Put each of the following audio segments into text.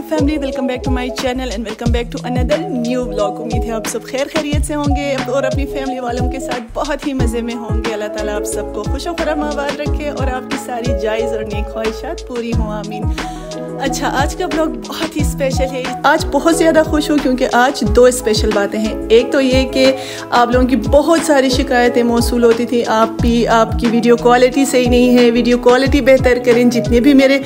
Family, welcome back to my channel and welcome back to another new vlog. उम्मीद है आप सब खैर खैरियत से होंगे और अपनी फैमिली वालों के साथ बहुत ही मज़े में होंगे। अल्लाह ताला आप सबको खुश व खुर्रम आबाद रखे और आपकी सारी जायज़ और नेक ख्वाहिशात पूरी हों, आमीन। अच्छा, आज का ब्लॉग बहुत ही स्पेशल है। आज बहुत ज़्यादा खुश हूँ क्योंकि आज दो स्पेशल बातें हैं। एक तो ये कि आप लोगों की बहुत सारी शिकायतें मौसूल होती थी, आपकी वीडियो क्वालिटी सही नहीं है, वीडियो क्वालिटी बेहतर करें। जितने भी मेरे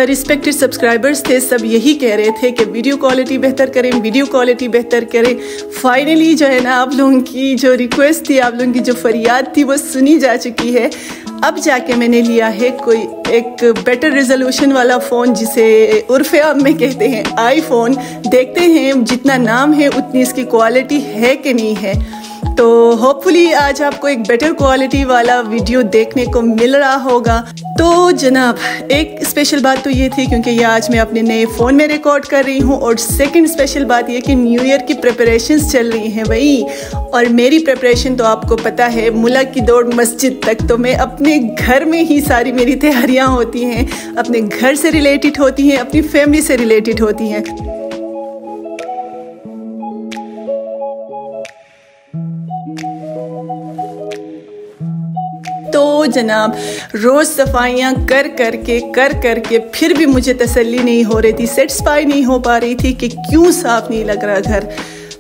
रिस्पेक्टेड सब्सक्राइबर्स थे सब यही कह रहे थे कि वीडियो क्वालिटी बेहतर करें, वीडियो क्वालिटी बेहतर करें। फाइनली जो है ना, आप लोगों की जो रिक्वेस्ट थी, आप लोगों की जो फरियाद थी वो सुनी जा चुकी है। अब जाके मैंने लिया है कोई एक बेटर रेजोल्यूशन वाला फ़ोन, जिसे उर्फ़े आम में कहते हैं आईफोन। देखते हैं जितना नाम है उतनी इसकी क्वालिटी है कि नहीं है। तो होपफुली आज आपको एक बेटर क्वालिटी वाला वीडियो देखने को मिल रहा होगा। तो जनाब, एक स्पेशल बात तो ये थी क्योंकि ये आज मैं अपने नए फ़ोन में रिकॉर्ड कर रही हूँ, और सेकंड स्पेशल बात ये कि न्यू ईयर की प्रिपरेशंस चल रही हैं भाई। और मेरी प्रिपरेशन तो आपको पता है, मुल्क की दौड़ मस्जिद तक। तो मैं अपने घर में ही सारी मेरी तैयारियाँ होती हैं, अपने घर से रिलेटेड होती हैं, अपनी फैमिली से रिलेटेड होती हैं। तो जनाब, रोज़ सफाइयाँ कर करके फिर भी मुझे तसल्ली नहीं हो रही थी, सेटिस्फाई नहीं हो पा रही थी कि क्यों साफ़ नहीं लग रहा घर।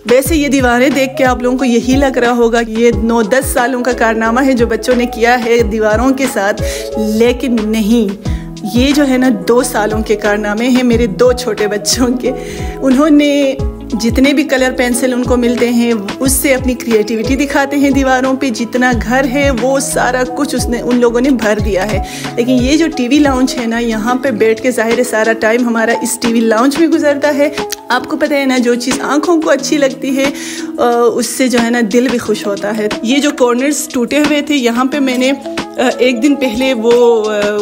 वैसे ये दीवारें देख के आप लोगों को यही लग रहा होगा कि ये 9-10 सालों का कारनामा है जो बच्चों ने किया है दीवारों के साथ, लेकिन नहीं, ये जो है ना 2 सालों के कारनामे हैं मेरे 2 छोटे बच्चों के। उन्होंने जितने भी कलर पेंसिल उनको मिलते हैं उससे अपनी क्रिएटिविटी दिखाते हैं दीवारों पे। जितना घर है वो सारा कुछ उन लोगों ने भर दिया है। लेकिन ये जो टीवी लाउंज है ना, यहाँ पे बैठ के ज़ाहिर है सारा टाइम हमारा इस टीवी लाउंज में गुजरता है। आपको पता है ना, जो चीज़ आँखों को अच्छी लगती है उससे जो है ना दिल भी खुश होता है। ये जो कॉर्नर्स टूटे हुए थे, यहाँ पे मैंने एक दिन पहले वो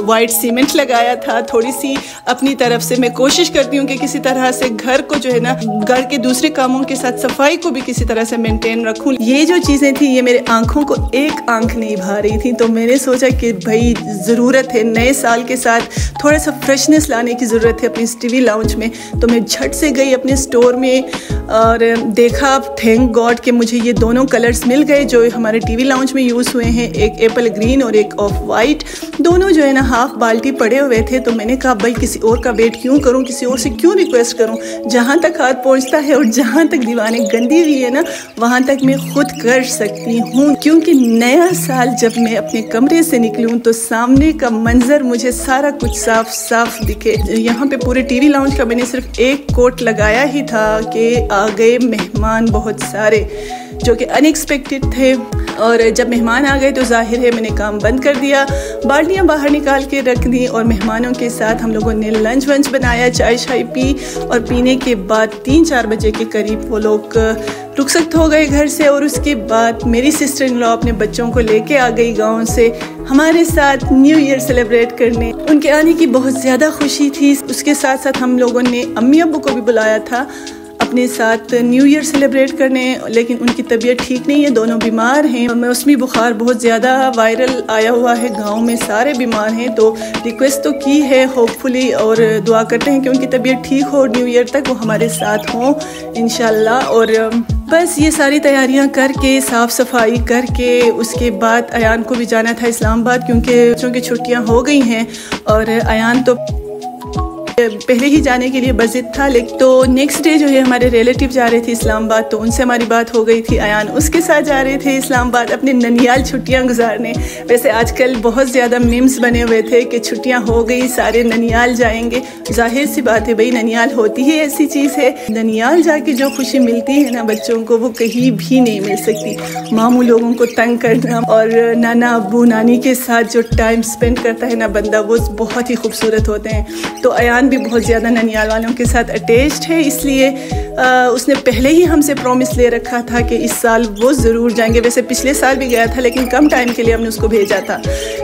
वाइट सीमेंट लगाया था। थोड़ी सी अपनी तरफ से मैं कोशिश करती हूँ कि किसी तरह से घर को जो है ना, घर के दूसरे कामों के साथ सफाई को भी किसी तरह से मेंटेन रखूँ। ये जो चीज़ें थी ये मेरे आँखों को एक आँख नहीं भा रही थी। तो मैंने सोचा कि भाई ज़रूरत है, नए साल के साथ थोड़ा सा फ्रेशनेस लाने की ज़रूरत है अपनी इस टीवी लाउंज में। तो मैं झट से गई अपने स्टोर में और देखा, थैंक गॉड कि मुझे ये दोनों कलर्स मिल गए जो हमारे टीवी लाउंज में यूज़ हुए हैं, एक एप्पल ग्रीन और एक ऑफ वाइट। दोनों जो है ना हाफ बाल्टी पड़े हुए थे। तो मैंने कहा भाई किसी और का वेट क्यों करूं, किसी और से क्यों रिक्वेस्ट करूं। जहां तक हाथ पहुंचता है और जहां तक दीवारें गंदी हुई है ना, वहां तक मैं खुद कर सकती हूं। क्योंकि नया साल जब मैं अपने कमरे से निकलूं तो सामने का मंजर मुझे सारा कुछ साफ साफ दिखे। यहाँ पे पूरे टीवी लाउंज का मैंने सिर्फ एक कोट लगाया ही था कि आ गए मेहमान बहुत सारे, जो कि अनएक्सपेक्टेड थे। और जब मेहमान आ गए तो जाहिर है मैंने काम बंद कर दिया, बाल्टियाँ बाहर निकाल के रख दी और मेहमानों के साथ हम लोगों ने लंच वंच बनाया, चाय शाय पी। और पीने के बाद 3-4 बजे के करीब वो लोग रुखसत हो गए घर से। और उसके बाद मेरी सिस्टर इन लॉ अपने बच्चों को लेके आ गई गांव से हमारे साथ न्यू ईयर सेलिब्रेट करने। उनके आने की बहुत ज़्यादा खुशी थी। उसके साथ साथ हम लोगों ने अम्मी अब्बू को भी बुलाया था अपने साथ न्यू ईयर सेलिब्रेट करने, लेकिन उनकी तबीयत ठीक नहीं है, दोनों बीमार हैं। मौसमी बुखार बहुत ज़्यादा वायरल आया हुआ है, गांव में सारे बीमार हैं। तो रिक्वेस्ट तो की है होपफुली, और दुआ करते हैं कि उनकी तबीयत ठीक हो, न्यू ईयर तक वो हमारे साथ हों इंशाल्लाह। और बस ये सारी तैयारियां करके, साफ़ सफाई करके, उसके बाद अयान को भी जाना था इस्लामाबाद क्योंकि बच्चों की छुट्टियाँ हो गई हैं। और अयान तो पहले ही जाने के लिए बजिद था, लेकिन तो नेक्स्ट डे जो है हमारे रिलेटिव जा रहे थे इस्लामाबाद, तो उनसे हमारी बात हो गई थी। अयान उसके साथ जा रहे थे इस्लामाबाद अपने ननियाल छुट्टियां गुजारने। वैसे आजकल बहुत ज़्यादा मीम्स बने हुए थे कि छुट्टियां हो गई, सारे ननियाल जाएंगे। जाहिर सी बात है भाई, ननियाल होती ही ऐसी चीज़ है। ननियाल जाके जो खुशी मिलती है ना बच्चों को, वो कहीं भी नहीं मिल सकती। मामू लोगों को तंग करना और नाना अब्बू नानी के साथ जो टाइम स्पेंड करता है ना बंदा, वो बहुत ही खूबसूरत होते हैं। तो अयान भी बहुत ज़्यादा ननियाल वालों के साथ अटैच्ड है, इसलिए उसने पहले ही हमसे प्रॉमिस ले रखा था कि इस साल वो ज़रूर जाएंगे। वैसे पिछले साल भी गया था, लेकिन कम टाइम के लिए हमने उसको भेजा था।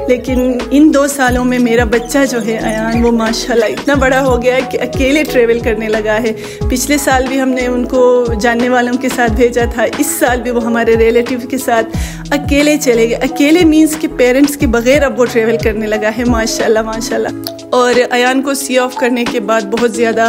लेकिन इन 2 सालों में मेरा बच्चा जो है अयान, वो माशाल्लाह इतना बड़ा हो गया है कि अकेले ट्रेवल करने लगा है। पिछले साल भी हमने उनको जानने वालों के साथ भेजा था, इस साल भी वो हमारे रिलेटिव के साथ अकेले चले गए। अकेले मीन्स कि पेरेंट्स के बगैर अब वो ट्रेवल करने लगा है, माशाल्लाह माशाल्लाह। और अयान को सी ऑफ करने के बाद बहुत ज़्यादा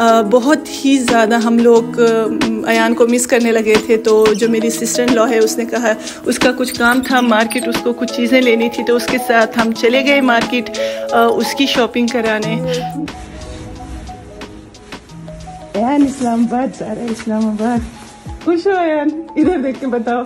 बहुत ही ज़्यादा हम लोग अयान को मिस करने लगे थे। तो जो मेरी सिस्टर इन लॉ है उसने कहा उसका कुछ काम था मार्केट, उसको कुछ चीज़ें लेनी थी, तो उसके साथ हम चले गए मार्केट उसकी शॉपिंग कराने। अयान इस्लामाबाद जा रहा है, इस्लामाबाद। खुश हो अयान? इधर देख के बताओ।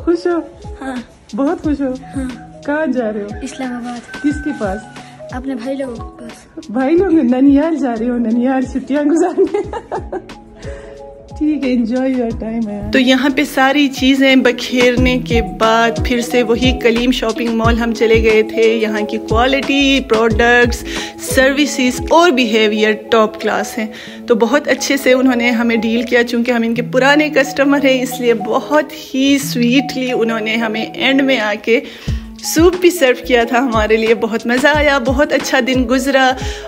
खुश हो? हाँ। बहुत खुश हो? हाँ। कहाँ जा रहे हो? इस्लामाबाद। किसके पास? अपने भाई लोगों के पास। भाई लोग ननियाल जा रहे हो? ननियाल छुट्टियां गुजारने। ठीक है, एंजॉय योर टाइम है। तो यहाँ पे सारी चीज़ें बखेरने के बाद फिर से वही कलीम शॉपिंग मॉल हम चले गए थे। यहाँ की क्वालिटी, प्रोडक्ट्स, सर्विसेज और बिहेवियर टॉप क्लास हैं। तो बहुत अच्छे से उन्होंने हमें डील किया, चूँकि हम इनके पुराने कस्टमर हैं, इसलिए बहुत ही स्वीटली उन्होंने हमें एंड में आके सूप भी सर्व किया था हमारे लिए। बहुत मज़ा आया, बहुत अच्छा दिन गुजरा,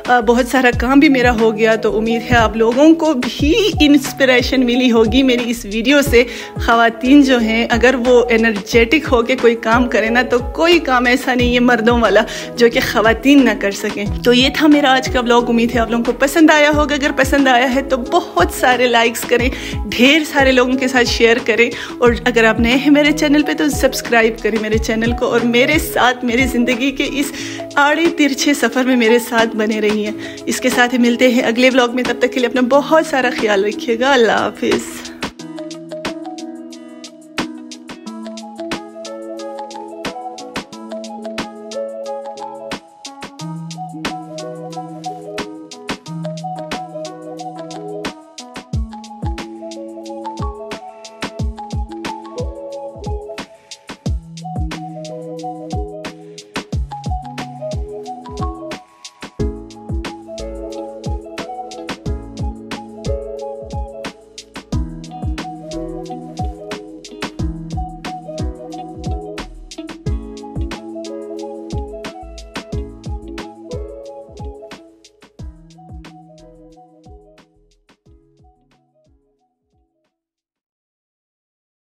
बहुत सारा काम भी मेरा हो गया। तो उम्मीद है आप लोगों को भी इंस्पिरेशन मिली होगी मेरी इस वीडियो से। ख़वातीन जो हैं अगर वो एनर्जेटिक हो के कोई काम करें ना, तो कोई काम ऐसा नहीं है मर्दों वाला जो कि ख़वातीन ना कर सकें। तो ये था मेरा आज का व्लॉग। उम्मीद है आप लोगों को पसंद आया होगा। अगर पसंद आया है तो बहुत सारे लाइक्स करें, ढेर सारे लोगों के साथ शेयर करें, और अगर आप नए हैं मेरे चैनल पे तो सब्सक्राइब करें मेरे चैनल को, और मेरे साथ मेरी ज़िंदगी के इस आड़े तिरछे सफ़र में मेरे साथ बने रहिए। इसके साथ ही मिलते हैं अगले व्लॉग में। तब तक के लिए अपना बहुत सारा ख्याल रखिएगा। अल्लाह हाफिज़।